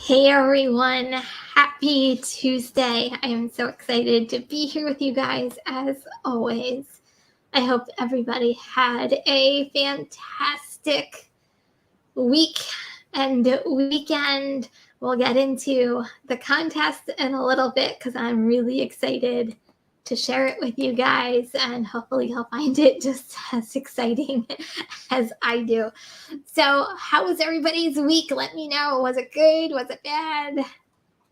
Hey everyone, happy Tuesday. I am so excited to be here with you guys as always. I hope everybody had a fantastic week and weekend. We'll get into the contest in a little bit because I'm really excited to share it with you guys, and hopefully you'll find it just as exciting as I do. So, how was everybody's week? Let me know. Was it good? Was it bad?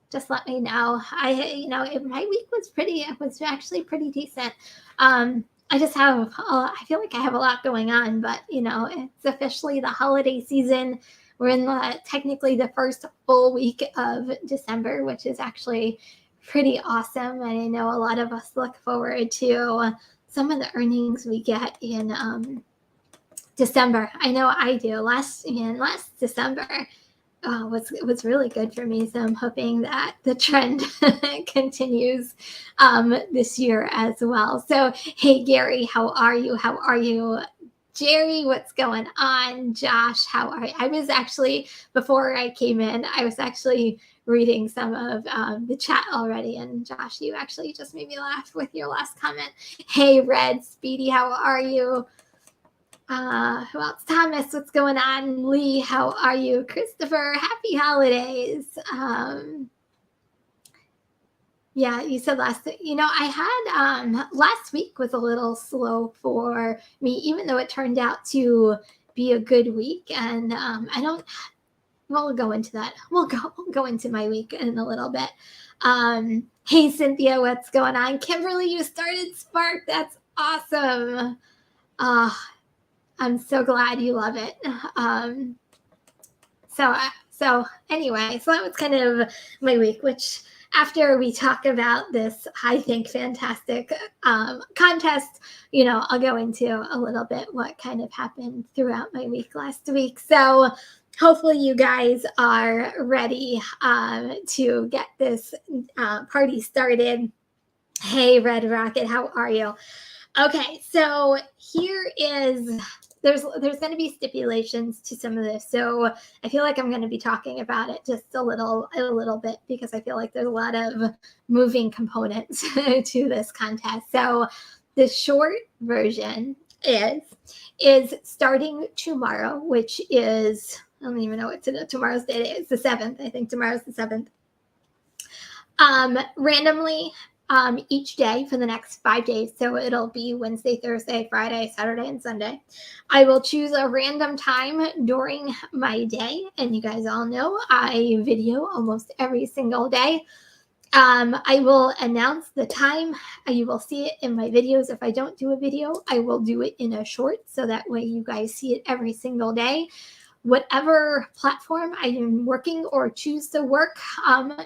Just let me know. My week was it was actually pretty decent. I just have, I feel like I have a lot going on, but it's officially the holiday season. We're in technically the first full week of December, which is actually pretty awesome. And I know a lot of us look forward to some of the earnings we get in December. I know I do. Last December was really good for me. So I'm hoping that the trend continues this year as well. So, hey, Gary, how are you? How are you? Jerry, what's going on? Josh, how are you? I was actually, before I came in, I was actually reading some of the chat already. And Josh, you actually just made me laugh with your last comment. Hey, Red, Speedy, how are you? Who else? Thomas, what's going on? Lee, how are you? Christopher, happy holidays. Yeah, you said I had last week was a little slow for me, even though it turned out to be a good week. And we'll go into that. We'll go into my week in a little bit. Hey, Cynthia, what's going on? Kimberly, you started Spark. That's awesome. I'm so glad you love it. So anyway, so that was kind of my week, which after we talk about this, I think, fantastic contest, I'll go into a little bit what kind of happened throughout my week last week. So hopefully you guys are ready to get this party started. Hey, Red Rocket, how are you? Okay, so there's going to be stipulations to some of this. So I feel like I'm going to be talking about it just a little bit because I feel like there's a lot of moving components to this contest. So the short version is starting tomorrow, which is, I don't even know what tomorrow's date is, the 7th. I think tomorrow's the 7th. Randomly, each day for the next 5 days. So it'll be Wednesday, Thursday, Friday, Saturday, and Sunday. I will choose a random time during my day. And you guys all know I video almost every single day. I will announce the time. You will see it in my videos. If I don't do a video, I will do it in a short. So that way you guys see it every single day. Whatever platform I am working or choose to work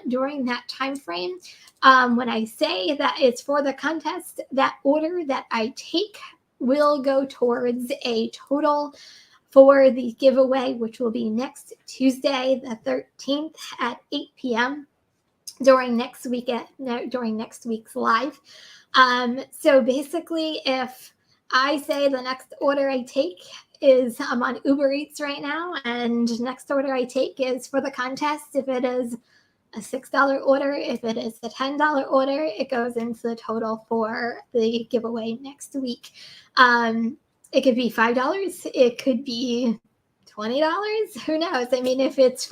during that time frame, when I say that it's for the contest, that order that I take will go towards a total for the giveaway, which will be next Tuesday, the 13th at 8 p.m. during next week's live. So basically, if I say the next order I take is I'm on Uber Eats right now, and next order I take is for the contest. If it is a $6 order, if it is a $10 order, it goes into the total for the giveaway next week. It could be $5, it could be $20. Who knows? I mean, if it's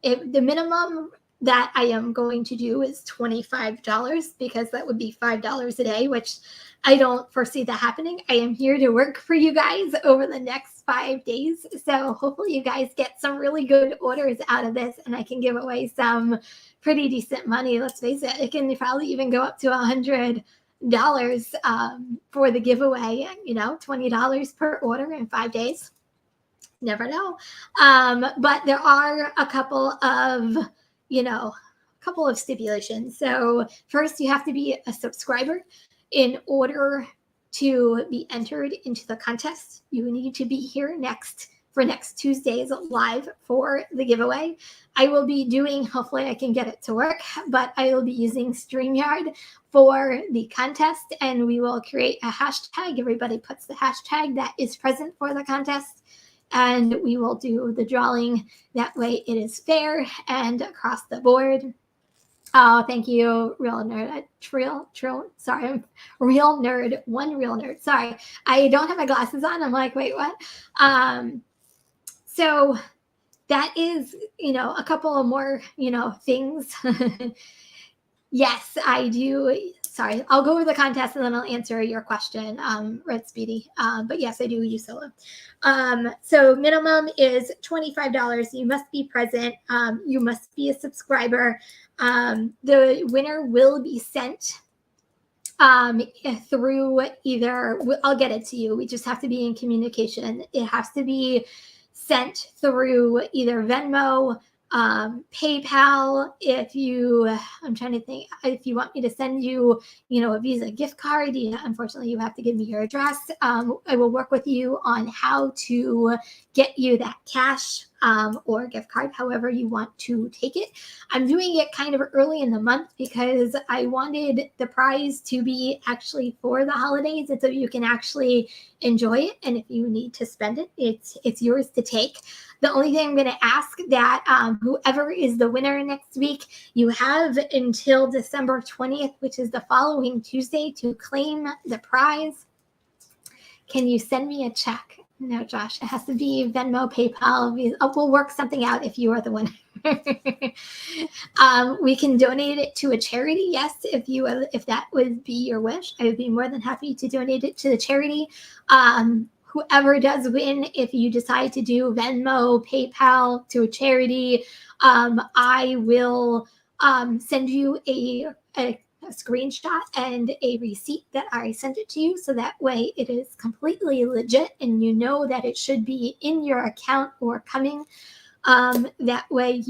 if the minimum that I am going to do is $25 because that would be $5 a day, which I don't foresee that happening. I am here to work for you guys over the next 5 days. So hopefully you guys get some really good orders out of this and I can give away some pretty decent money. Let's face it, it can probably even go up to $100 for the giveaway, $20 per order in 5 days. Never know. But there are a couple of stipulations. So first, you have to be a subscriber in order to be entered into the contest. You need to be here next Tuesday's live for the giveaway. I will be doing, hopefully I can get it to work, but I will be using StreamYard for the contest, and we will create a hashtag. Everybody puts the hashtag that is present for the contest. and we will do the drawing. That way it is fair and across the board. Oh, thank you, real nerd. Sorry, I'm real nerd. One real nerd. Sorry, I don't have my glasses on. I'm like, wait, what? So that is, a couple of more, things. Yes, I do. Sorry, I'll go over the contest and then I'll answer your question, Red Speedy. But yes, I do use solo. So minimum is $25. You must be present. You must be a subscriber. The winner will be sent through either, I'll get it to you. We just have to be in communication. It has to be sent through either Venmo, PayPal. I'm trying to think, if you want me to send you, a Visa gift card, unfortunately you have to give me your address. I will work with you on how to get you that cash or gift card, however you want to take it. I'm doing it kind of early in the month because I wanted the prize to be actually for the holidays, and so you can actually enjoy it. And if you need to spend it, it's yours to take. The only thing I'm going to ask that whoever is the winner next week, you have until December 20th, which is the following Tuesday, to claim the prize. Can you send me a check? No, Josh, it has to be Venmo, PayPal. We'll work something out if you are the winner. We can donate it to a charity. Yes, if that would be your wish, I would be more than happy to donate it to the charity. Whoever does win, if you decide to do Venmo, PayPal to a charity, I will send you a screenshot and a receipt that I sent it to you, so that way it is completely legit and you know that it should be in your account or coming. That way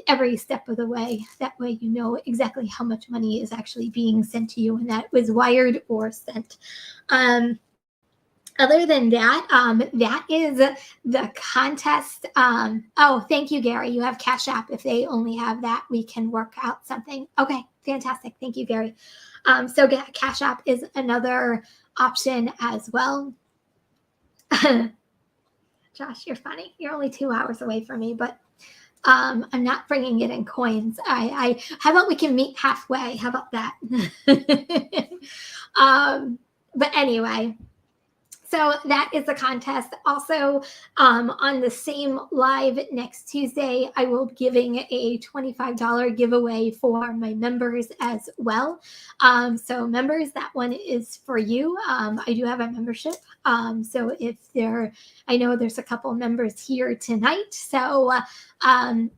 every step of the way. That way you know exactly how much money is actually being sent to you and that was wired or sent. Other than that, that is the contest. Oh, thank you, Gary. You have Cash App. If they only have that, we can work out something. Okay, fantastic. Thank you, Gary. So Cash App is another option as well. Josh, you're funny. You're only 2 hours away from me, but I'm not bringing it in coins. How about we can meet halfway? How about that? But anyway. So that is the contest. Also, on the same live next Tuesday, I will be giving a $25 giveaway for my members as well. So members, that one is for you. I do have a membership. So I know there's a couple members here tonight. So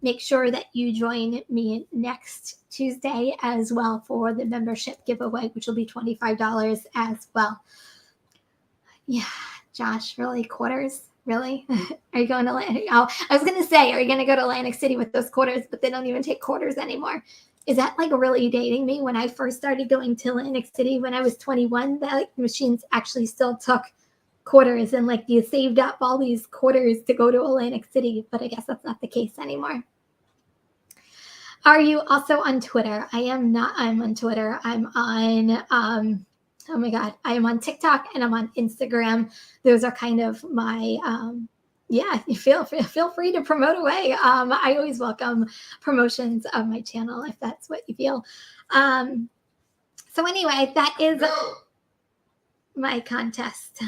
make sure that you join me next Tuesday as well for the membership giveaway, which will be $25 as well. Yeah, Josh, really? Quarters? Really? Are you going to I was going to say, are you going to go to Atlantic City with those quarters, but they don't even take quarters anymore? Is that like really dating me? When I first started going to Atlantic City when I was 21, the machines actually still took quarters and like you saved up all these quarters to go to Atlantic City, but I guess that's not the case anymore. Are you also on Twitter? I am not. I'm on Twitter. I'm on oh my God, I am on TikTok and I'm on Instagram. Those are kind of my, feel free to promote away. I always welcome promotions of my channel if that's what you feel. So anyway, that is my contest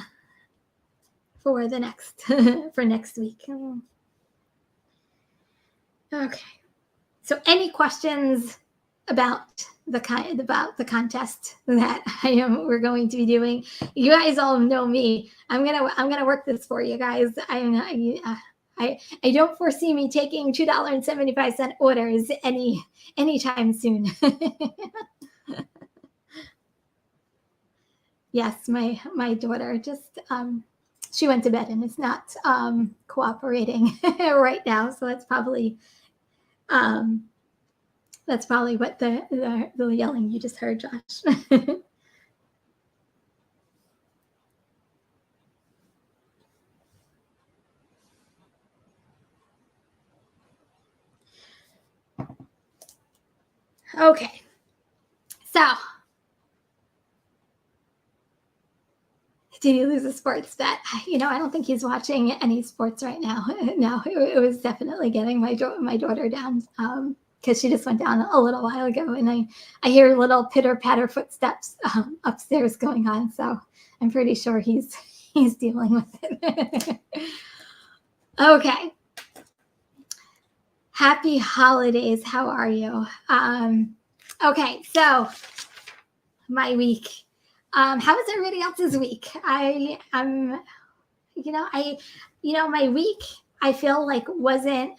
for the next, for next week. Okay. So any questions about the contest that we're going to be doing? You guys all know me. I'm gonna work this for you guys. I don't foresee me taking $2.75 orders anytime soon. Yes, my daughter just she went to bed and is not cooperating right now, so that's probably what the yelling you just heard, Josh. Okay. Did he lose a sports bet? I don't think he's watching any sports right now. No, it was definitely getting my daughter down, because she just went down a little while ago, and I hear little pitter patter footsteps upstairs going on. So I'm pretty sure he's dealing with it. Okay. Happy holidays. How are you? Okay, so my week. How was everybody else's week? My week, I feel like wasn't.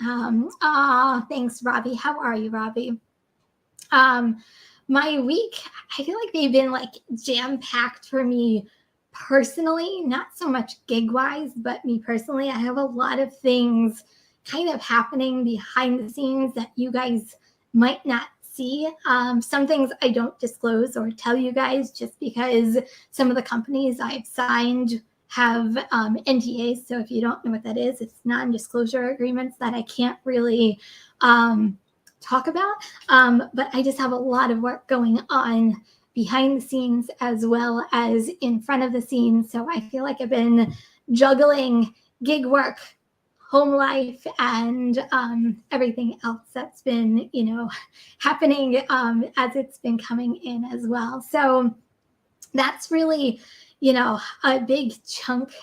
Thanks, Robbie. How are you, Robbie? My week, I feel like they've been like jam packed for me personally, not so much gig wise, but me personally. I have a lot of things kind of happening behind the scenes that you guys might not see. Some things I don't disclose or tell you guys just because some of the companies I've signed have NDAs. So if you don't know what that is, it's non-disclosure agreements that I can't really talk about. But I just have a lot of work going on behind the scenes as well as in front of the scenes. So I feel like I've been juggling gig work, home life, and everything else that's been, happening as it's been coming in as well. So that's really, a big chunk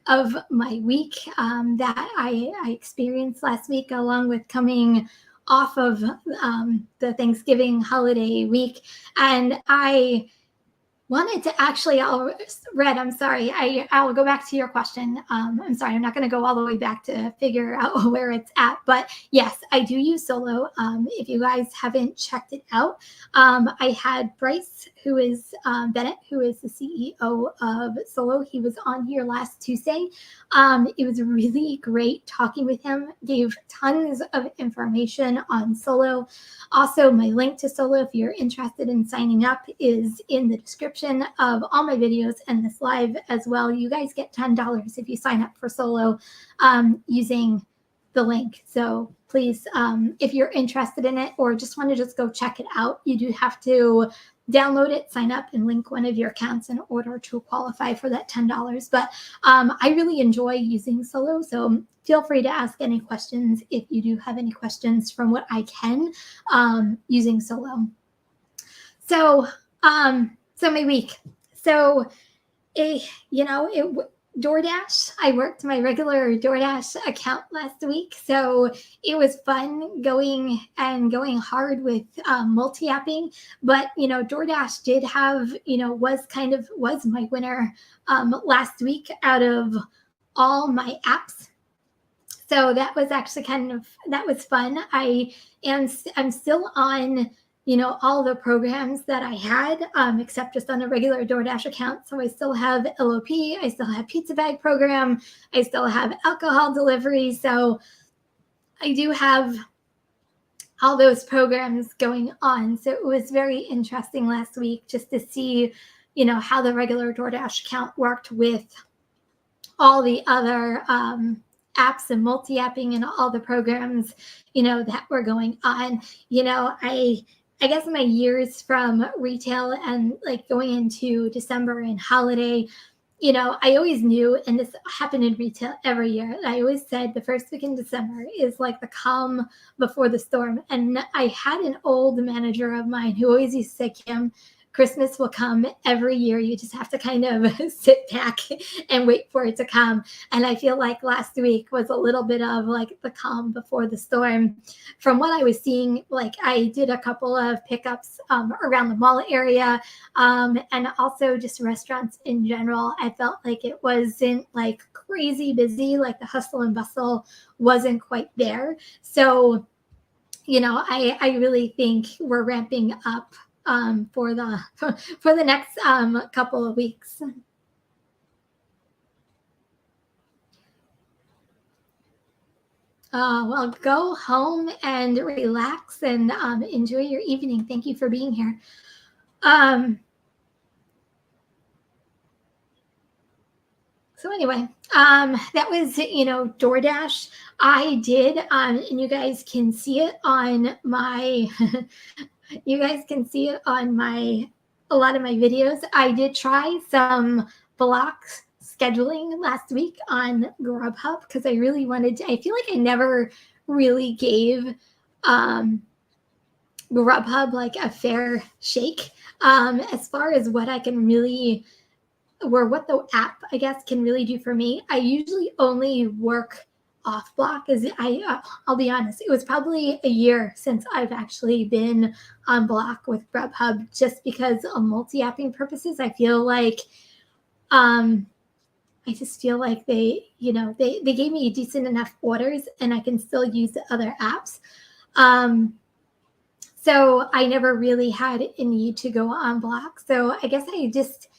of my week that I experienced last week, along with coming off of the Thanksgiving holiday week. And I wanted to actually, I'm sorry, I'll go back to your question. I'm sorry, I'm not going to go all the way back to figure out where it's at, but yes, I do use Solo. If you guys haven't checked it out, I had Bryce, who is Bennett, who is the CEO of Solo. He was on here last Tuesday. It was really great talking with him, gave tons of information on Solo. Also, my link to Solo, if you're interested in signing up, is in the description of all my videos and this live as well. You guys get $10 if you sign up for Solo using the link. So please, if you're interested in it or just want to just go check it out, you do have to download it, sign up, and link one of your accounts in order to qualify for that $10. But I really enjoy using Solo, so feel free to ask any questions if you do have any questions from what I can using Solo. So my week. So DoorDash, I worked my regular DoorDash account last week. So it was fun going hard with multi-apping. But, DoorDash did have, was my winner last week out of all my apps. So that was actually that was fun. I'm still on, all the programs that I had, except just on a regular DoorDash account. So I still have LOP, I still have pizza bag program, I still have alcohol delivery. So I do have all those programs going on. So it was very interesting last week just to see, how the regular DoorDash account worked with all the other apps and multi-apping and all the programs, that were going on. I guess my years from retail and like going into December and holiday, I always knew, and this happened in retail every year, I always said the first week in December is like the calm before the storm. And I had an old manager of mine who always used to say, Kim, Christmas will come every year. You just have to kind of sit back and wait for it to come. And I feel like last week was a little bit of like the calm before the storm. From what I was seeing, like I did a couple of pickups around the mall area, and also just restaurants in general. I felt like it wasn't like crazy busy, like the hustle and bustle wasn't quite there. So, I really think we're ramping up for the next couple of weeks. Well, go home and relax and enjoy your evening. Thank you for being here. So anyway, that was, DoorDash. I did, and you guys can see it on my you guys can see it on a lot of my videos. I did try some block scheduling last week on Grubhub because I really wanted to. I feel like I never really gave Grubhub like a fair shake as far as what I can really, or what the app I guess can really do for me. I usually only work off block. I'll be honest, it was probably a year since I've actually been on block with Grubhub, just because of multi-apping purposes. I feel like I just feel like they gave me decent enough orders and I can still use the other apps. So I never really had a need to go on block. So I guess I just,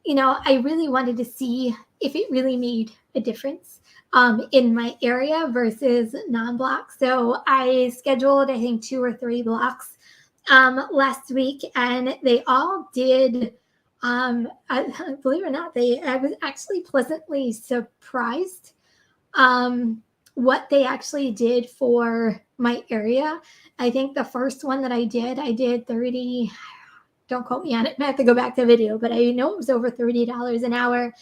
I really wanted to see if it really made a difference in my area versus non-block. So I scheduled, I think, 2 or 3 blocks last week, and they all did. Believe it or not, I was actually pleasantly surprised what they actually did for my area. I think the first one that I did 30. Don't quote me on it. I have to go back to the video, but I know it was over $30 an hour.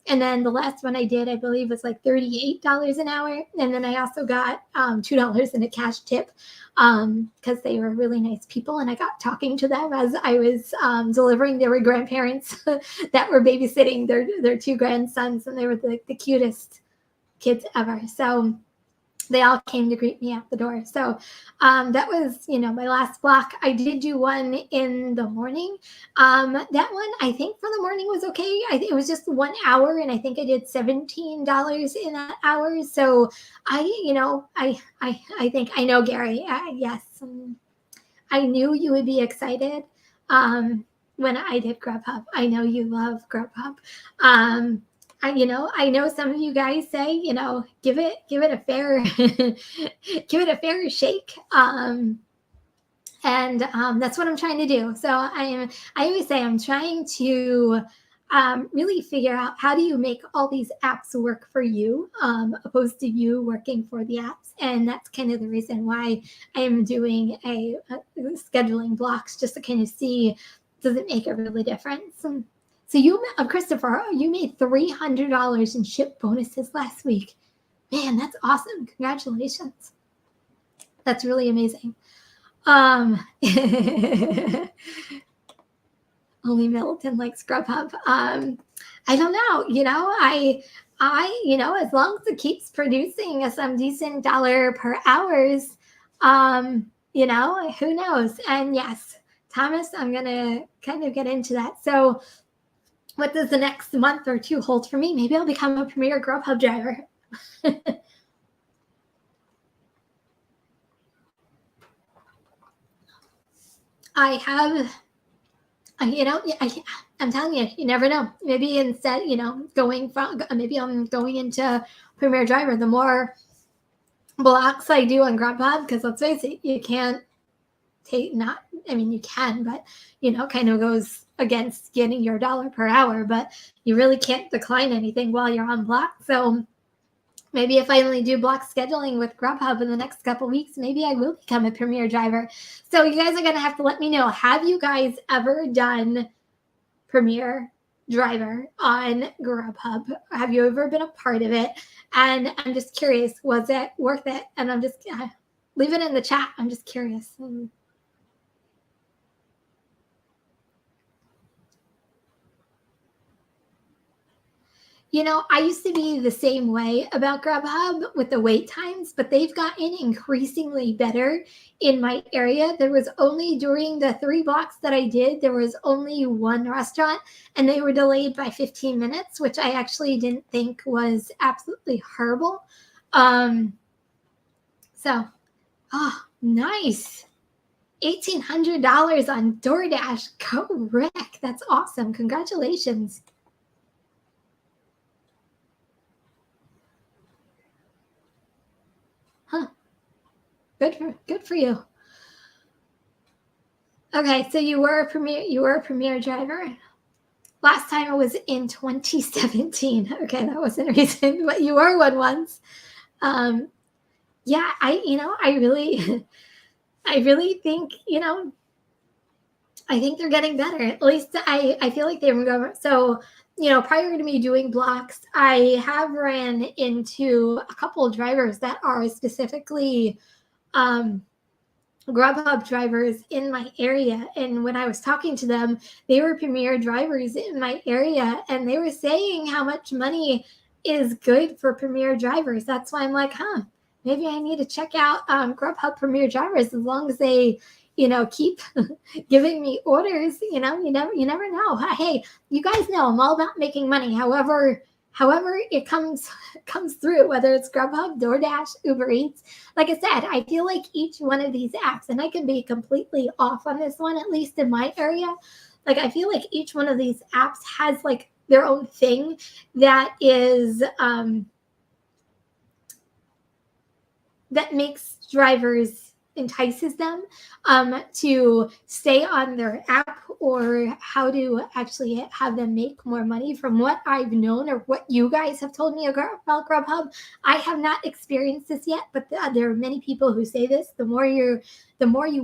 And then the last one I did, I believe, was like $38 an hour. And then I also got $2 in a cash tip because they were really nice people. And I got talking to them as I was delivering. They were grandparents that were babysitting their 2 grandsons, and they were the cutest kids ever. So they all came to greet me at the door. So that was, my last block. I did do one in the morning. That one, I think for the morning was okay. It was just 1 hour, and I think I did $17 in that hour. So I think I know, Gary. Yes, I knew you would be excited when I did Grubhub. I know you love Grubhub. I know some of you guys say, give it a fair, give it a fair shake. And that's what I'm trying to do. So I always say I'm trying to really figure out, how do you make all these apps work for you, opposed to you working for the apps. And that's kind of the reason why I am doing a scheduling blocks, just to kind of see, does it make a really difference? So Christopher, you made $300 in ship bonuses last week. Man, that's awesome. Congratulations. That's really amazing. Only Middleton likes Grubhub. I don't know. As long as it keeps producing some decent dollar per hours, who knows? And yes, Thomas, I'm going to kind of get into that. So what does the next month or 2 hold for me? Maybe I'll become a premier Grubhub driver. I'm telling you, you never know. Maybe instead, maybe I'm going into premier driver. The more blocks I do on Grubhub, because let's face it, you can't you can, but kind of goes against getting your dollar per hour, but you really can't decline anything while you're on block. So maybe if I only do block scheduling with Grubhub in the next couple weeks, maybe I will become a premier driver. So you guys are going to have to let me know, have you guys ever done premier driver on Grubhub? Have you ever been a part of it? And I'm just curious, was it worth it? And I'm just leave it in the chat. I'm just curious. I used to be the same way about Grubhub with the wait times, but they've gotten increasingly better in my area. There was only, during the 3 blocks that I did, there was only 1 restaurant, and they were delayed by 15 minutes, which I actually didn't think was absolutely horrible. Nice. $1,800 on DoorDash. Go Rick. That's awesome. Congratulations. Huh. Good for you. Okay, so you were a premier driver. Last time it was in 2017. Okay, that wasn't a reason, but you were one once. Yeah, I really think, I think they're getting better. At least I feel like they were. So prior to me doing blocks, I have ran into a couple of drivers that are specifically Grubhub drivers in my area. And when I was talking to them, they were Premier drivers in my area, and they were saying how much money is good for Premier drivers. That's why I'm like, maybe I need to check out Grubhub Premier drivers, as long as they, keep giving me orders. You never know. Hey, you guys know I'm all about making money. However it comes through, whether it's Grubhub, DoorDash, Uber Eats. Like I said, I feel like each one of these apps, and I can be completely off on this one, at least in my area, like I feel like each one of these apps has like their own thing that is that makes drivers, entices them to stay on their app, or how to actually have them make more money. From what I've known, or what you guys have told me about Grubhub, I have not experienced this yet, but there are many people who say this. The more you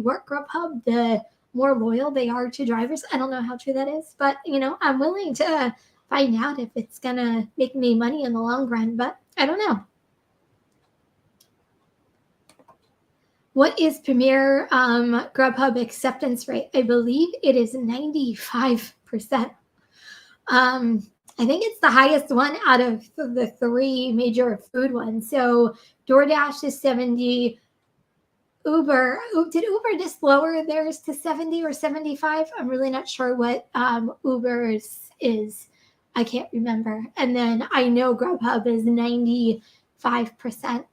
work Grubhub, the more loyal they are to drivers. I don't know how true that is, but I'm willing to find out if it's gonna make me money in the long run, but I don't know. What is Premier Grubhub acceptance rate? I believe it is 95%. I think it's the highest one out of the three major food ones. So DoorDash is 70. Did Uber just lower theirs to 70 or 75? I'm really not sure what Uber's is. I can't remember. And then I know Grubhub is 95%.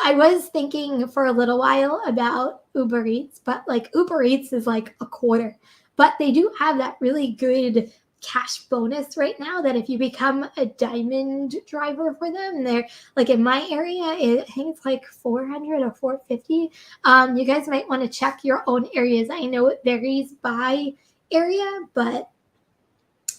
I was thinking for a little while about Uber Eats, but like Uber Eats is like a quarter. But they do have that really good cash bonus right now, that if you become a diamond driver for them, they're like, in my area, I think it's like 400 or 450. You guys might want to check your own areas. I know it varies by area, but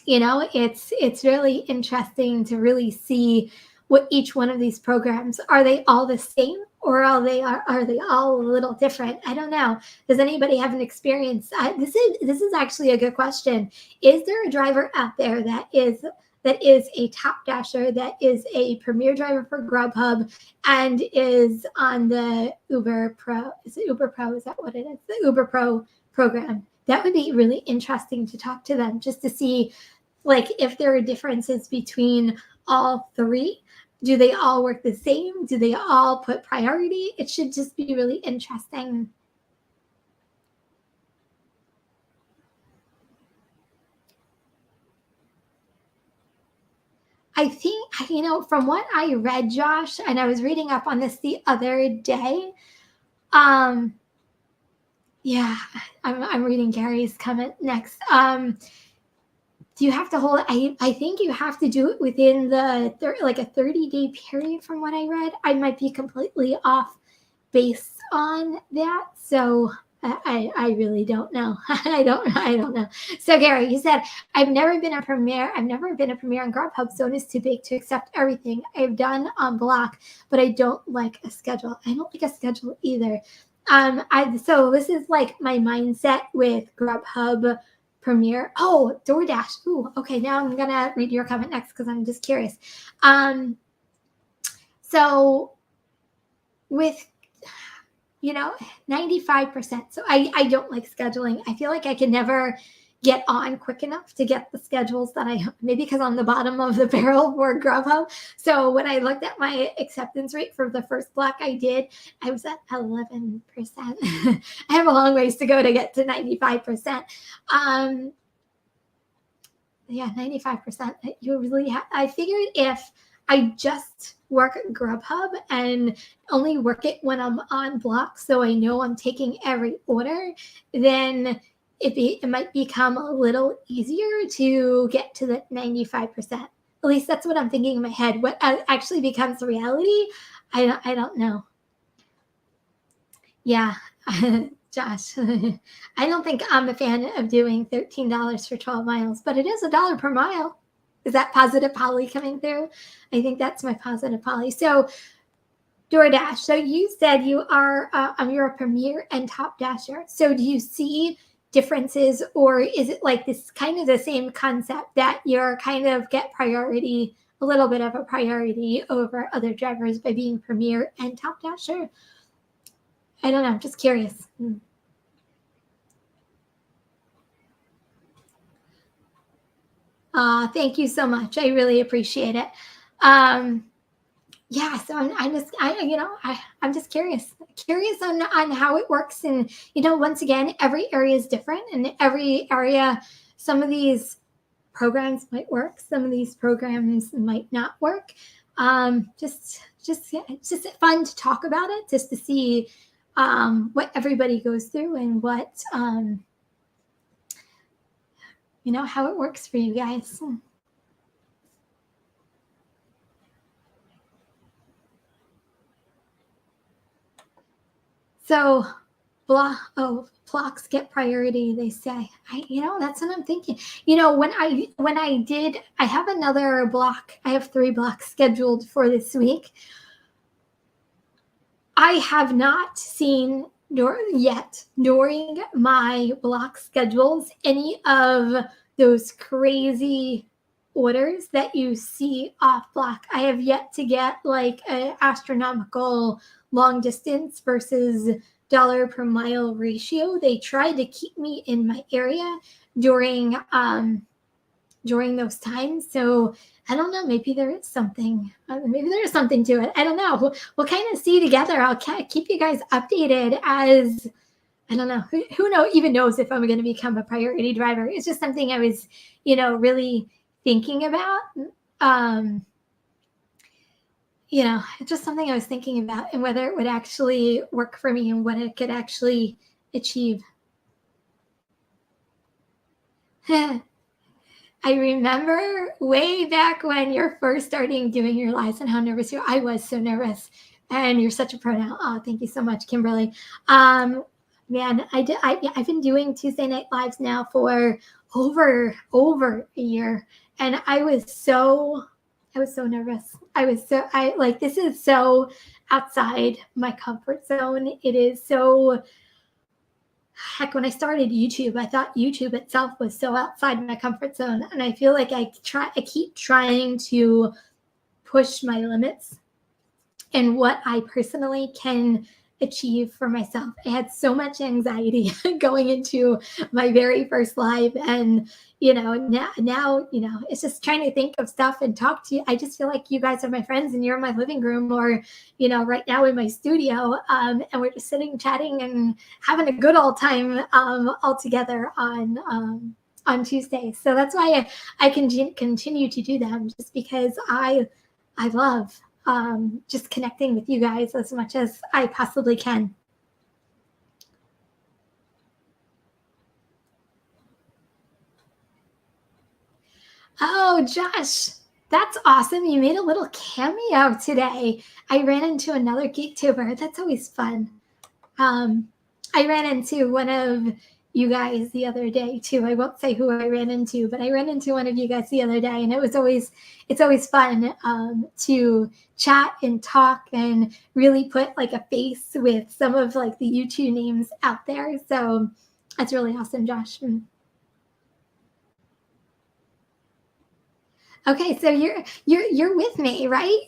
it's really interesting to really see what each one of these programs, are they all the same, or are they all a little different? I don't know. Does anybody have an experience? This is actually a good question. Is there a driver out there that is a top dasher, that is a Premier driver for Grubhub, and is on the Uber Pro? Is it Uber Pro? Is that what it is? The Uber Pro program. That would be really interesting to talk to them, just to see like if there are differences between all three. Do they all work the same? Do they all put priority? It should just be really interesting. I think, from what I read, Josh, and I was reading up on this the other day. Yeah, I'm reading Gary's comment next. Do you have to hold it? I think you have to do it within like a 30-day period, from what I read. I might be completely off based on that. So I really don't know. I don't know. So Gary, you said, I've never been a Premier on Grubhub. Zone is too big to accept everything. I've done on block, but I don't like a schedule. I don't like a schedule either. So this is like my mindset with Grubhub Premier. Oh, DoorDash. Ooh, okay. Now I'm gonna read your comment next, because I'm just curious. So with 95%. So I don't like scheduling. I feel like I can never get on quick enough to get the schedules that maybe because I'm the bottom of the barrel for Grubhub. So when I looked at my acceptance rate for the first block I did, I was at 11%. I have a long ways to go to get to 95%. Yeah, 95%. You really I figured if I just work Grubhub and only work it when I'm on block, so I know I'm taking every order, then it might become a little easier to get to the 95%. At least that's what I'm thinking in my head. What actually becomes reality, I don't know. Yeah, Josh, I don't think I'm a fan of doing $13 for 12 miles, but it is $1 per mile. Is that positive Polly coming through? I think that's my positive Polly. So DoorDash. So you said you are you're a Premier and top dasher. So do you see differences, or is it like this kind of the same concept that you're kind of get priority, a little bit of a priority over other drivers by being Premier and Top Dasher? I don't know. I'm just curious. Thank you so much. I really appreciate it. Um, yeah, so I'm just, I'm just curious on how it works. And, once again, every area is different, and every area, some of these programs might work, some of these programs might not work. Yeah, it's just fun to talk about it, just to see what everybody goes through and what, how it works for you guys. So, blocks get priority, they say. That's what I'm thinking. I have another block. I have 3 blocks scheduled for this week. I have not seen yet during my block schedules any of those crazy orders that you see off block. I have yet to get like an astronomical long distance versus dollar per mile ratio. They try to keep me in my area during those times. So I don't know. Maybe there is something. Maybe there is something to it. I don't know. We'll kind of see together. I'll keep you guys updated as I don't know. Even knows if I'm going to become a priority driver. It's just something I was, really thinking about. It's just something I was thinking about, and whether it would actually work for me and what it could actually achieve. I remember way back when you're first starting doing your lives and how nervous you were. I was so nervous, and you're such a pro now. Oh, thank you so much, Kimberly. Man, I've been doing Tuesday night lives now for over a year, and I was so nervous. This is so outside my comfort zone. It is so heck, when I started YouTube, I thought YouTube itself was so outside my comfort zone. And I feel like I keep trying to push my limits and what I personally can achieve for myself. I had so much anxiety going into my very first live, and now it's just trying to think of stuff and talk to you. I just feel like you guys are my friends, and you're in my living room, or right now in my studio, and we're just sitting chatting and having a good old time all together on Tuesdays. So that's why I can continue to do them, just because I love just connecting with you guys as much as I possibly can. Oh, Josh, that's awesome. You made a little cameo today. I ran into another GeekTuber. That's always fun. I ran into one of you guys the other day too. I won't say who I ran into, but I ran into one of you guys the other day, and it's always fun to chat and talk and really put like a face with some of like the YouTube names out there. So that's really awesome, Josh. Okay, so you're with me, right?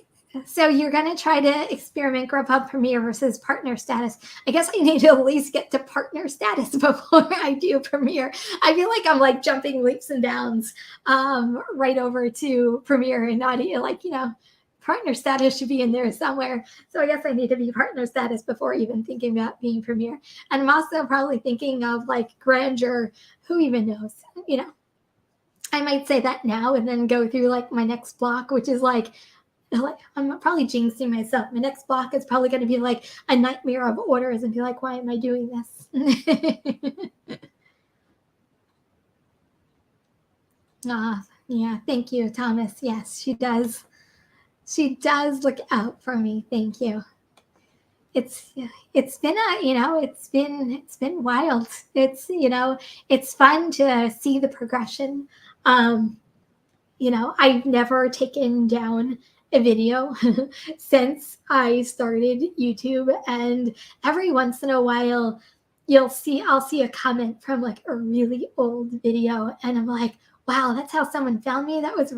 So you're going to try to experiment Grubhub Premier versus partner status. I guess I need to at least get to partner status before I do Premier. I feel like I'm like jumping leaps and bounds right over to Premier and not partner status should be in there somewhere. So I guess I need to be partner status before even thinking about being Premier. And I'm also probably thinking of like grandeur. Who even knows? I might say that now and then go through like my next block, which is like I'm probably jinxing myself. My next block is probably going to be like a nightmare of orders and be like, why am I doing this? Yeah. Thank you, Thomas. Yes, she does. She does look out for me. Thank you. It's been it's been wild. It's fun to see the progression. I've never taken down a video since I started YouTube, and every once in a while, I'll see a comment from like a really old video, and I'm like, wow, that's how someone found me. That was a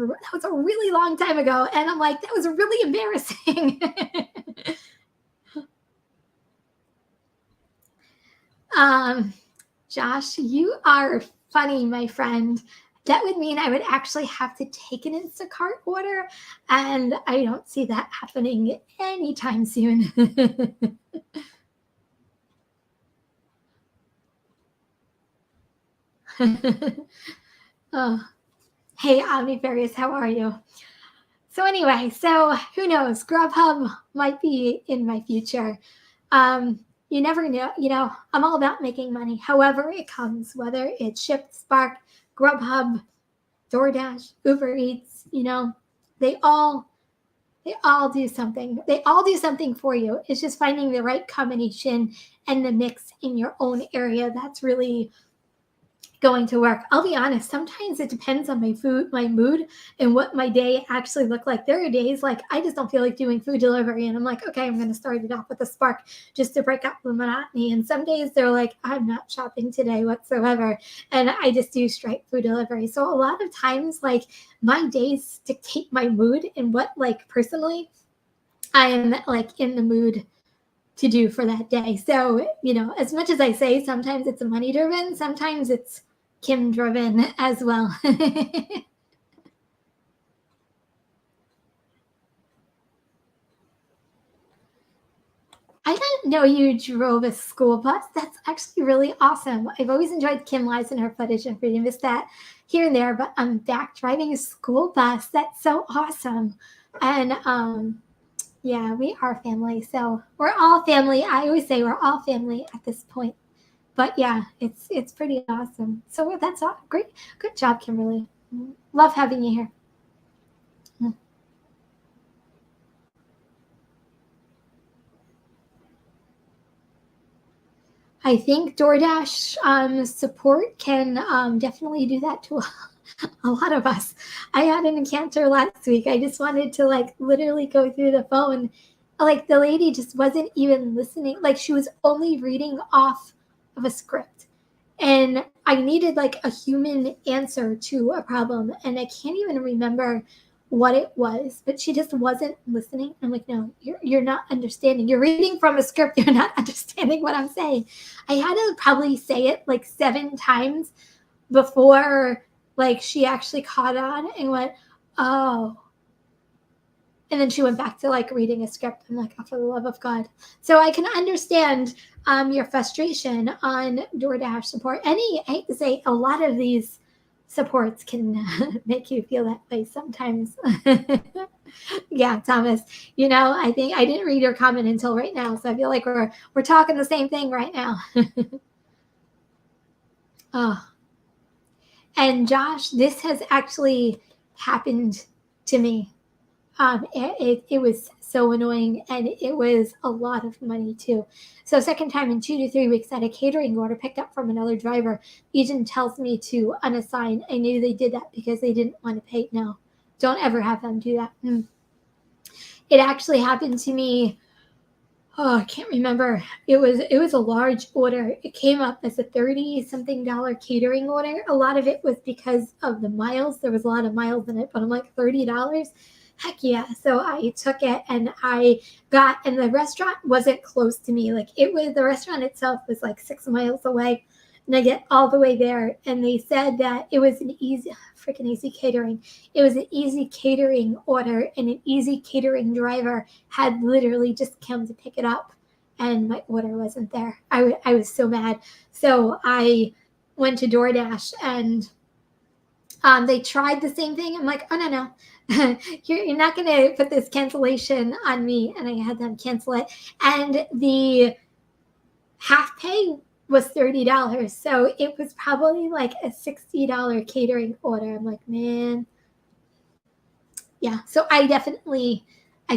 really long time ago, and I'm like, that was really embarrassing. um, Josh, you are funny, my friend. That would mean I would actually have to take an Instacart order, and I don't see that happening anytime soon. Oh, hey, Omnifarious, how are you? So anyway, so who knows? Grubhub might be in my future. You never know. I'm all about making money, however it comes, whether it's Shipt, Spark, Grubhub, DoorDash, Uber Eats. They all they all do something. They all do something for you. It's just finding the right combination and the mix in your own area. That's really going to work. I'll be honest, sometimes it depends on my mood, and what my day actually looked like. There are days like I just don't feel like doing food delivery, and I'm like, okay, I'm going to start it off with a Spark just to break up the monotony. And some days they're like, I'm not shopping today whatsoever, and I just do straight food delivery. So a lot of times, like, my days dictate my mood and what, like, personally I am like in the mood to do for that day. So, as much as I say sometimes it's money driven, sometimes it's Kim driven as well. I didn't know you drove a school bus. That's actually really awesome. I've always enjoyed Kim Lies and her footage and freedom. Missed that here and there, but I'm back driving a school bus. That's so awesome. And yeah, we are family. So we're all family. I always say we're all family at this point. But yeah, it's pretty awesome. So that's all great. Good job, Kimberly. Love having you here. Mm. I think DoorDash support can definitely do that to a lot of us. I had an encounter last week. I just wanted to like literally go through the phone. Like the lady just wasn't even listening. Like she was only reading off of a script. And I needed like a human answer to a problem. And I can't even remember what it was, but she just wasn't listening. I'm like, no, you're not understanding. You're reading from a script. You're not understanding what I'm saying. I had to probably say it like 7 times before like she actually caught on and went, oh. And then she went back to like reading a script. I'm like, oh, for the love of God. So I can understand your frustration on DoorDash support. I hate to say, a lot of these supports can make you feel that way sometimes. Yeah, Thomas. I think I didn't read your comment until right now, so I feel like we're talking the same thing right now. Oh, and Josh, this has actually happened to me. It was so annoying, and it was a lot of money too. So second time in 2 to 3 weeks, I had a catering order picked up from another driver. Agent tells me to unassign. I knew they did that because they didn't want to pay. No, don't ever have them do that. It actually happened to me. Oh, I can't remember. It was a large order. It came up as a 30 something dollar catering order. A lot of it was because of the miles. There was a lot of miles in it, but I'm like $30. Heck yeah. So I took it, and and the restaurant wasn't close to me. Like the restaurant itself was like 6 miles away. And I get all the way there, and they said that it was an freaking easy catering. It was an easy catering order, and an easy catering driver had literally just come to pick it up, and my order wasn't there. I was so mad. So I went to DoorDash, and they tried the same thing. I'm like, oh, no. You're not going to put this cancellation on me. And I had them cancel it. And the half pay was $30. So it was probably like a $60 catering order. I'm like, man. Yeah. So I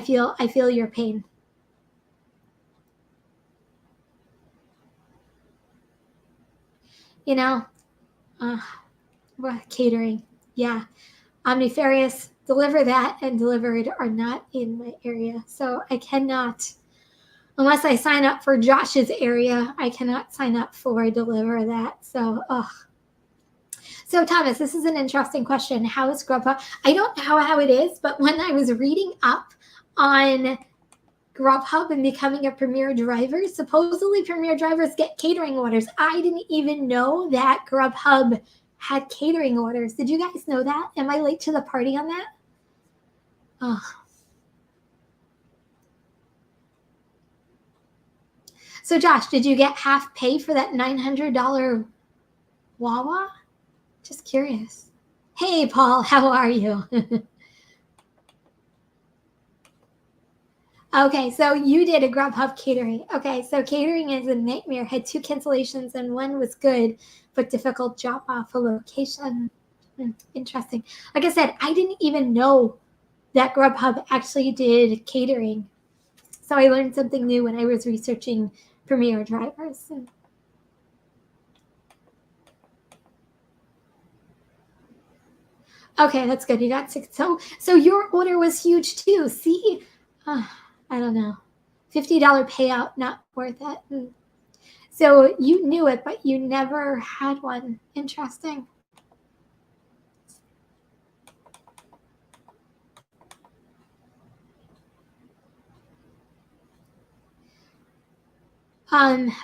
feel your pain. You know, uh, catering. Yeah. Omnifarious, Deliver That and Delivered are not in my area. So I cannot Unless I sign up for Josh's area, I cannot sign up for Deliver That. So, ugh. So, Thomas, this is an interesting question. How is Grubhub? I don't know how it is, but when I was reading up on Grubhub and becoming a Premier driver, supposedly Premier drivers get catering orders. I didn't even know that Grubhub had catering orders. Did you guys know that? Am I late to the party on that? Oh. So, Josh, did you get half pay for that $900 Wawa? Just curious. Hey, Paul, how are you? Okay, so you did a Grubhub catering. Okay, so catering is a nightmare. Had 2 cancellations and one was good, but difficult drop off a location. Interesting. Like I said, I didn't even know that Grubhub actually did catering. So I learned something new when I was researching Premier drivers. Okay, that's good. You got 6. So your order was huge too. See, I don't know. $50 payout, not worth it. So you knew it, but you never had one. Interesting.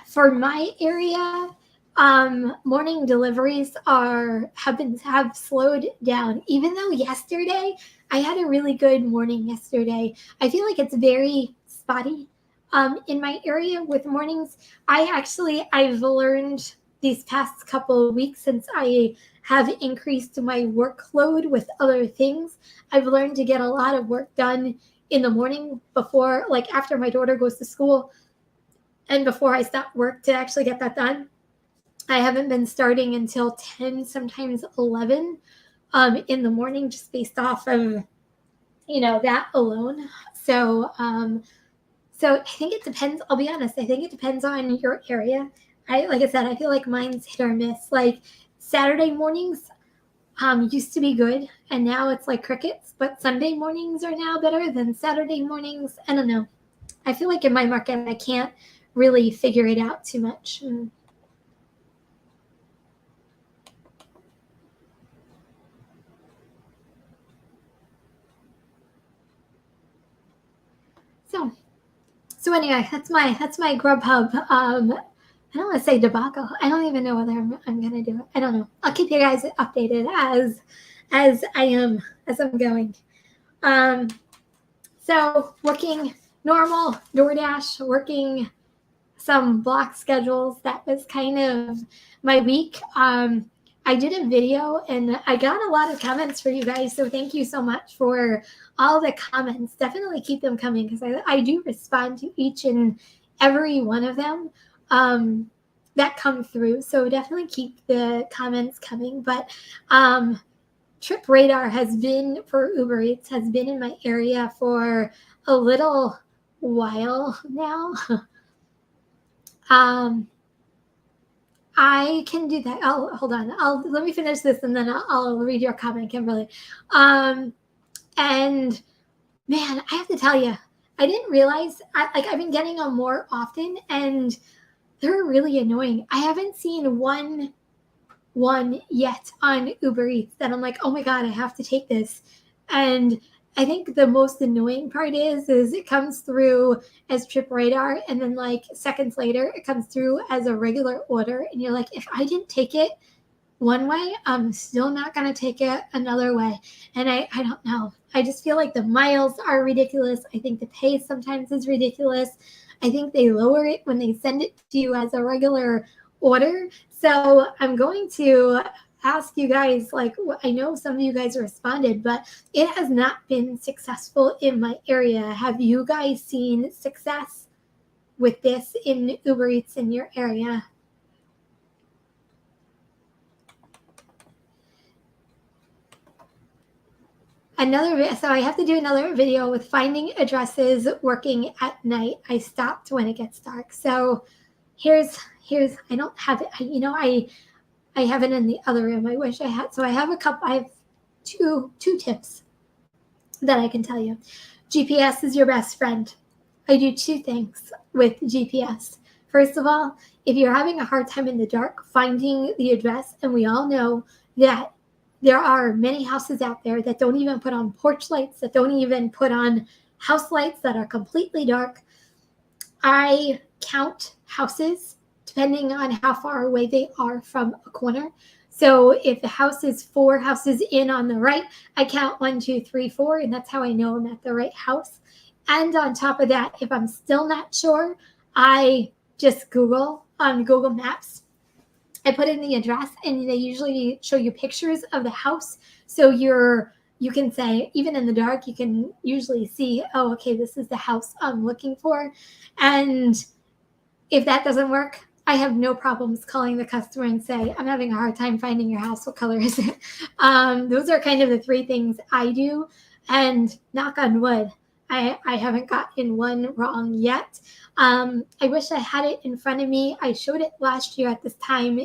For my area, morning deliveries have slowed down. Even though yesterday I had a really good morning yesterday, I feel like it's very spotty. In my area with mornings, I've learned these past couple of weeks since I have increased my workload with other things. I've learned to get a lot of work done in the morning before, like after my daughter goes to school and before I stop work to actually get that done. I haven't been starting until 10, sometimes 11 in the morning, just based off of, that alone. So I think it depends. I'll be honest. I think it depends on your area. Like I said, I feel like mine's hit or miss. Like Saturday mornings used to be good, and now it's like crickets. But Sunday mornings are now better than Saturday mornings. I don't know. I feel like in my market, I can't really figure it out too much. So anyway, that's my Grubhub. I don't want to say debacle. I don't even know whether I'm gonna do it. I don't know. I'll keep you guys updated as I'm going. So working normal DoorDash, working some block schedules. That was kind of my week. I did a video and I got a lot of comments for you guys. So thank you so much for all the comments. Definitely keep them coming because I do respond to each and every one of them that come through. So definitely keep the comments coming. But Trip Radar has been for Uber Eats, has been in my area for a little while now. I can do that. Hold on. Let me finish this and then I'll read your comment, Kimberly. And man, I have to tell you, I didn't realize I've been getting them more often and they're really annoying. I haven't seen one yet on Uber Eats that I'm like, oh my God, I have to take this. And I think the most annoying part is it comes through as Trip Radar, and then like seconds later, it comes through as a regular order. And you're like, if I didn't take it one way, I'm still not going to take it another way. And I don't know. I just feel like the miles are ridiculous. I think the pay sometimes is ridiculous. I think they lower it when they send it to you as a regular order. So I'm going to ask you guys, like, I know some of you guys responded, but it has not been successful in my area. Have you guys seen success with this in Uber Eats in your area? So I have to do another video with finding addresses working at night. I stopped when it gets dark. So here's I don't have it. I have it in the other room. I wish I had. So I have two tips that I can tell you. GPS is your best friend. I do two things with GPS. First of all, if you're having a hard time in the dark finding the address, and we all know that there are many houses out there that don't even put on porch lights, that don't even put on house lights, that are completely dark, I count houses depending on how far away they are from a corner. So if the house is 4 houses in on the right, I count 1, 2, 3, 4, and that's how I know I'm at the right house. And on top of that, if I'm still not sure, I just Google on Google Maps. I put in the address, and they usually show you pictures of the house. So you can say, even in the dark, you can usually see, oh, okay, this is the house I'm looking for. And if that doesn't work, I have no problems calling the customer and say, I'm having a hard time finding your house. What color is it? Those are kind of the three things I do. And knock on wood, I haven't gotten one wrong yet. I wish I had it in front of me. I showed it last year at this time.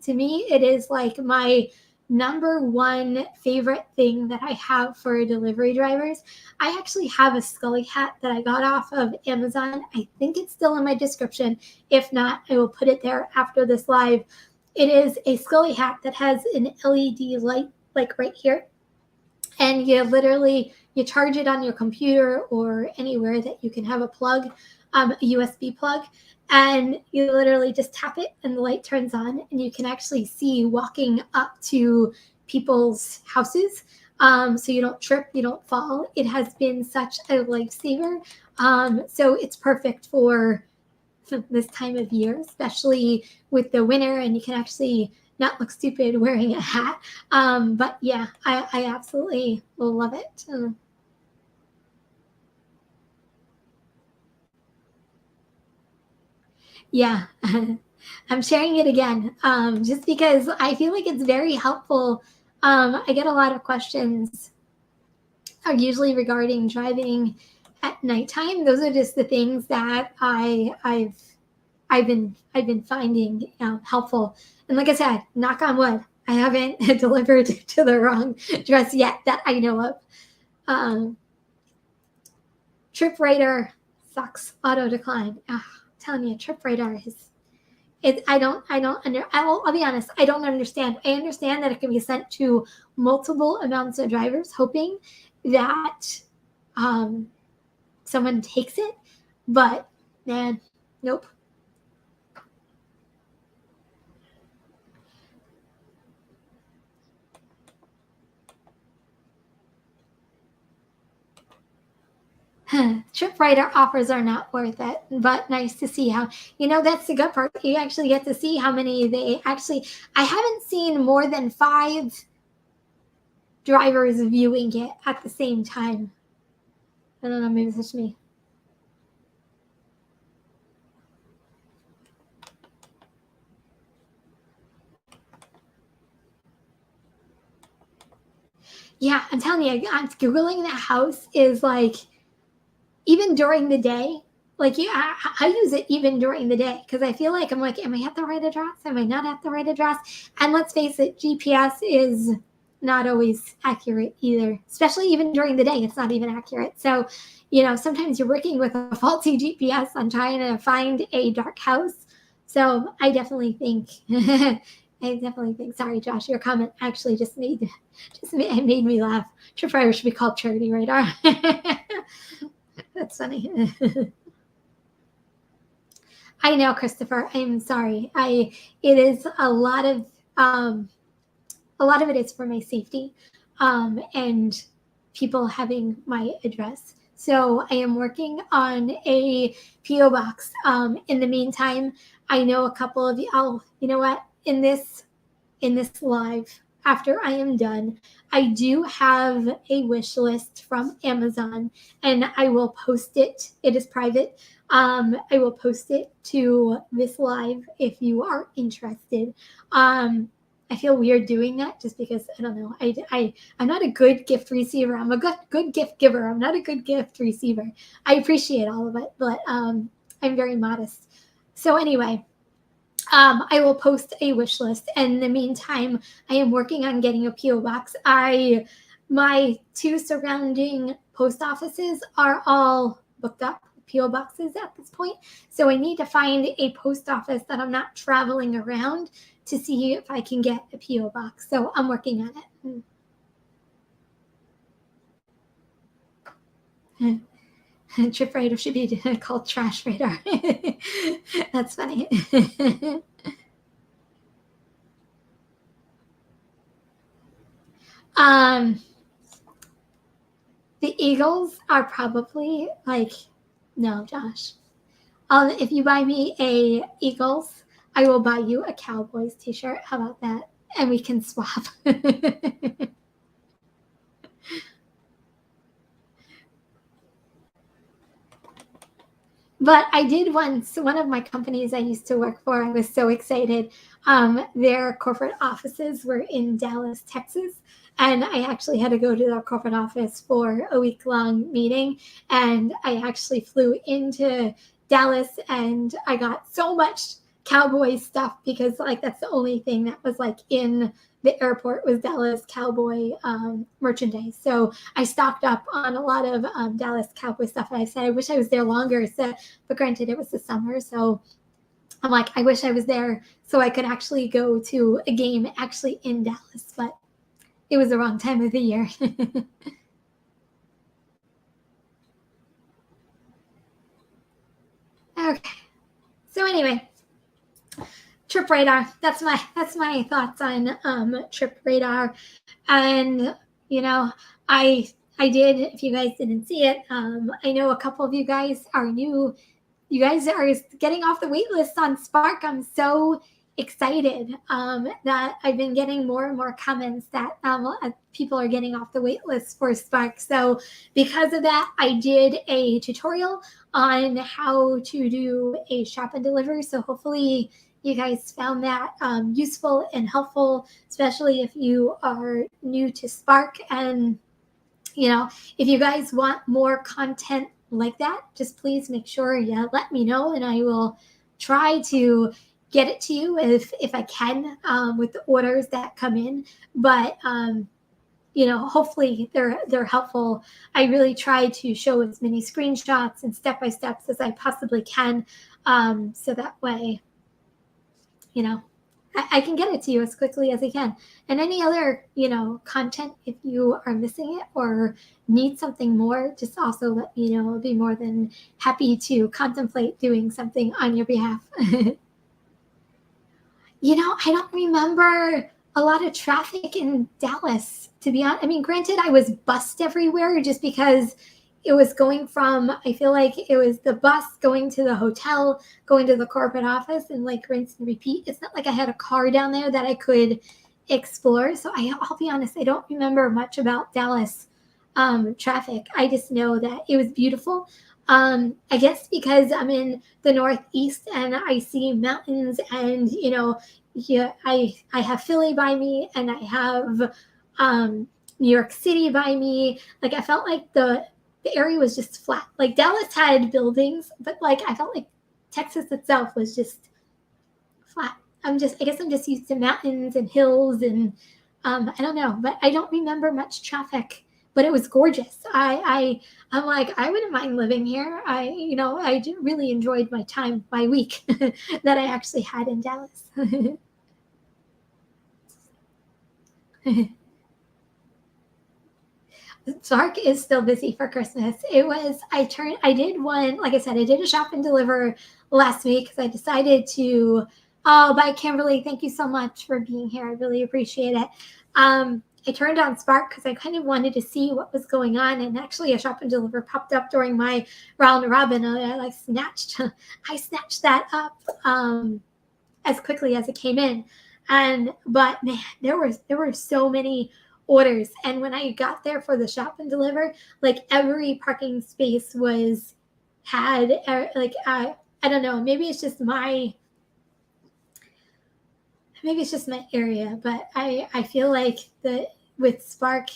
To me, it is like my number one favorite thing that I have for delivery drivers. I actually have a Scully hat that I got off of Amazon. I think it's still in my description. If not, I will put it there after this live. It is a Scully hat that has an LED light like right here. And you charge it on your computer or anywhere that you can have a plug, a USB plug, and you literally just tap it and the light turns on, and you can actually see walking up to people's houses. So you don't trip, you don't fall. It has been such a lifesaver. So it's perfect for this time of year, especially with the winter, and you can actually not look stupid wearing a hat. But yeah, I absolutely love it. Yeah, I'm sharing it again, just because I feel like it's very helpful. I get a lot of questions are usually regarding driving at nighttime. Those are just the things that I've been finding helpful. And like I said, knock on wood, I haven't delivered to the wrong dress yet that I know of. Um, Trip Radar sucks. Auto decline. I'm telling you, Trip Radar is. I'll be honest. I don't understand. I understand that it can be sent to multiple amounts of drivers, hoping that um, someone takes it. But man, nope. Trip Writer offers are not worth it, but nice to see how, that's the good part. You actually get to see how many they actually, I haven't seen more than 5 drivers viewing it at the same time. I don't know, maybe it's just me. Yeah, I'm telling you, Googling that house is like, even during the day, like I use it even during the day because I feel like I'm like, am I at the right address? Am I not at the right address? And let's face it, GPS is not always accurate either, especially even during the day. It's not even accurate. So, sometimes you're working with a faulty GPS on trying to find a dark house. So I definitely think, sorry, Josh, your comment actually made me laugh. Trip Fire should be called Charity Radar. That's funny. I know, Christopher. I'm sorry. It is a lot of it is for my safety, and people having my address. So I am working on a PO box. In the meantime, I know a couple of you. Oh, you know what? In this live, after I am done, I do have a wish list from Amazon, and I will post it. It is private. I will post it to this live if you are interested. I feel weird doing that just because I don't know. I'm not a good gift receiver. I'm a good gift giver. I'm not a good gift receiver. I appreciate all of it, but I'm very modest. So anyway, I will post a wish list. And in the meantime, I am working on getting a PO box. My 2 surrounding post offices are all booked up. PO boxes at this point. So I need to find a post office that I'm not traveling around to see if I can get a PO box. So I'm working on it. Trip radar should be called trash radar. That's funny. um, the Eagles are probably like, no, Josh. If you buy me a Eagles, I will buy you a Cowboys t-shirt. How about that? And we can swap. But I did once, one of my companies I used to work for, I was so excited. Their corporate offices were in Dallas, Texas. And I actually had to go to their corporate office for a week-long meeting. And I actually flew into Dallas and I got so much cowboy stuff because like that's the only thing that was like in the airport was Dallas Cowboy merchandise. So I stocked up on a lot of Dallas Cowboy stuff. And I said, I wish I was there longer. So, but granted, it was the summer. So I'm like, I wish I was there so I could actually go to a game actually in Dallas. But it was the wrong time of the year. Okay. So anyway, Trip Radar. That's my thoughts on Trip Radar. And you know, I did. If you guys didn't see it, I know a couple of you guys are new. You guys are getting off the wait list on Spark. I'm so excited that I've been getting more and more comments that people are getting off the wait list for Spark. So because of that, I did a tutorial on how to do a shop and deliver. So hopefully you guys found that useful and helpful, especially if you are new to Spark. And if you guys want more content like that, just please make sure you let me know, and I will try to get it to you if I can with the orders that come in. But hopefully they're helpful. I really try to show as many screenshots and step by steps as I possibly can, so that way, I can get it to you as quickly as I can. And any other, content, if you are missing it or need something more, just also let me know. I'll be more than happy to contemplate doing something on your behalf. I don't remember a lot of traffic in Dallas, to be honest. I mean, granted, I was bussed everywhere just because it was going from, I feel like it was the bus going to the hotel, going to the corporate office, and like rinse and repeat. It's not like I had a car down there that I could explore. So I'll be honest, I don't remember much about Dallas traffic. I just know that it was beautiful. I guess because I'm in the Northeast and I see mountains, and yeah, I have Philly by me, and I have New York City by me. Like I felt like the area was just flat. Like Dallas had buildings, but like I felt like Texas itself was just flat. I guess I'm just used to mountains and hills, and I don't know, but I don't remember much traffic. But it was gorgeous. I'm like, I wouldn't mind living here. I really enjoyed my week that I actually had in Dallas. Spark is still busy for Christmas. I did one, like I said, I did a shop and deliver last week because I decided to. Oh, bye, Kimberly. Thank you so much for being here. I really appreciate it. I turned on Spark because I kind of wanted to see what was going on, and actually a shop and deliver popped up during my round robin. I snatched that up as quickly as it came in. But man, there were so many orders, and when I got there for the shop and deliver, like every parking space had like I don't know, maybe it's just my area, but I feel like with Spark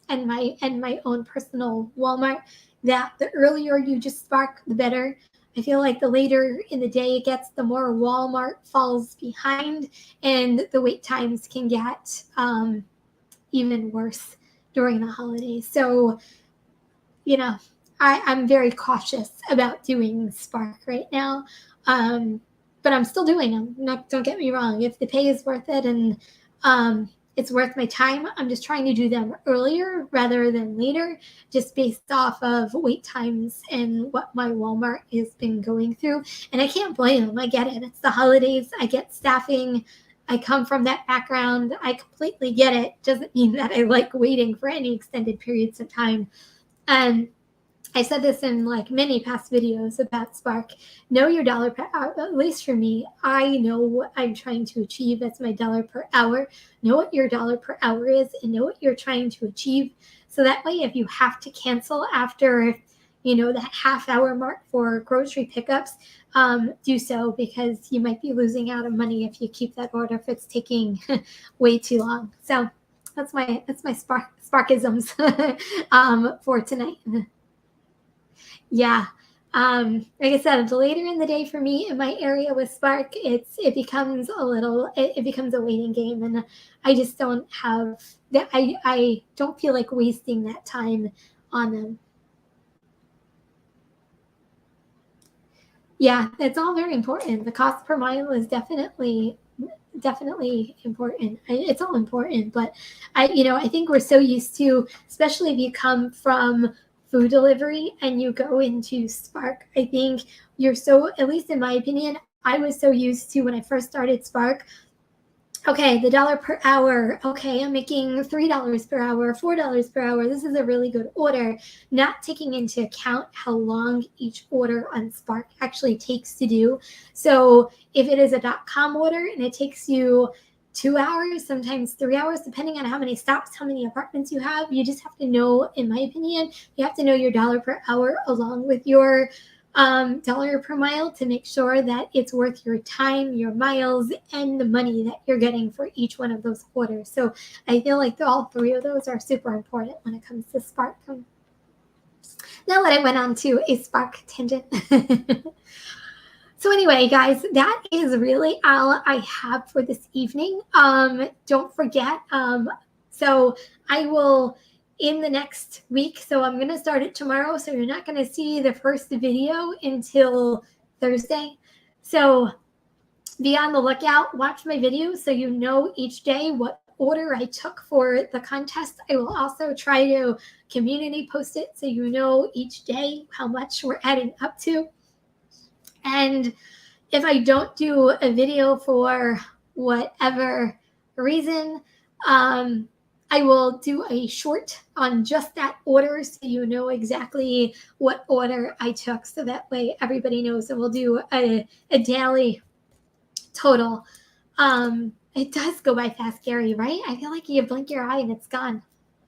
and my own personal Walmart, that the earlier you just Spark, the better. I feel like the later in the day it gets, the more Walmart falls behind, and the wait times can get even worse during the holidays. So, I'm very cautious about doing Spark right now. But I'm still doing them. Don't get me wrong. If the pay is worth it and it's worth my time, I'm just trying to do them earlier rather than later, just based off of wait times and what my Walmart has been going through. And I can't blame them. I get it. It's the holidays. I get staffing. I come from that background. I completely get it. Doesn't mean that I like waiting for any extended periods of time. And I said this in like many past videos about Spark. Know your dollar per hour. At least for me, I know what I'm trying to achieve. That's my dollar per hour. Know what your dollar per hour is and know what you're trying to achieve. So that way, if you have to cancel after, that half hour mark for grocery pickups, do so, because you might be losing out on money if you keep that order if it's taking way too long. So that's my Sparkisms for tonight. Yeah. Like I said, the later in the day for me in my area with Spark, it becomes a waiting game, and I just don't have that. I don't feel like wasting that time on them. Yeah, it's all very important. The cost per mile is definitely important. It's all important, but I think we're so used to, especially if you come from food delivery and you go into Spark. I think you're so, at least in my opinion, I was so used to when I first started Spark. Okay, the dollar per hour. Okay, I'm making $3 per hour, $4 per hour. This is a really good order. Not taking into account how long each order on Spark actually takes to do. So if it is a .com order and it takes you 2 hours, sometimes 3 hours, depending on how many stops, how many apartments you have, you just have to know, in my opinion, you have to know your dollar per hour along with your dollar per mile to make sure that it's worth your time, your miles, and the money that you're getting for each one of those orders. So I feel like all three of those are super important when it comes to Spark. Now that I went on to a Spark tangent. So anyway, guys, that is really all I have for this evening. Don't forget, so I will, in the next week, so I'm going to start it tomorrow, so you're not going to see the first video until Thursday. So be on the lookout, watch my videos so you know each day what order I took for the contest. I will also try to community post it so you know each day how much we're adding up to. And if I don't do a video for whatever reason, I will do a short on just that order so you know exactly what order I took. So that way everybody knows, and we'll do a daily total. It does go by fast, Gary, right? I feel like you blink your eye and it's gone.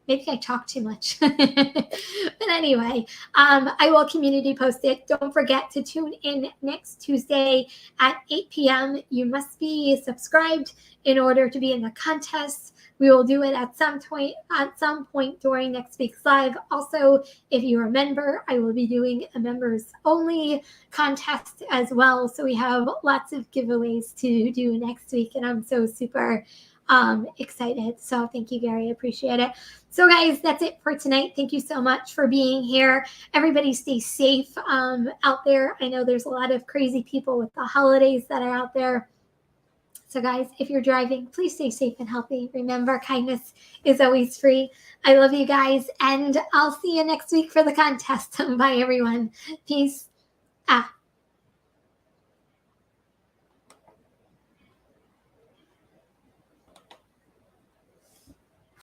Maybe I talk too much. But anyway, I will community post it. Don't forget to tune in next Tuesday at 8 p.m. You must be subscribed in order to be in the contest. We will do it at some point during next week's live. Also, if you're a member, I will be doing a members only contest as well. So we have lots of giveaways to do next week, and I'm so super excited. So thank you, Gary. I appreciate it. So guys, that's it for tonight. Thank you so much for being here. Everybody stay safe out there. I know there's a lot of crazy people with the holidays that are out there. So guys, if you're driving, please stay safe and healthy. Remember, kindness is always free. I love you guys, and I'll see you next week for the contest. Bye, everyone. Peace.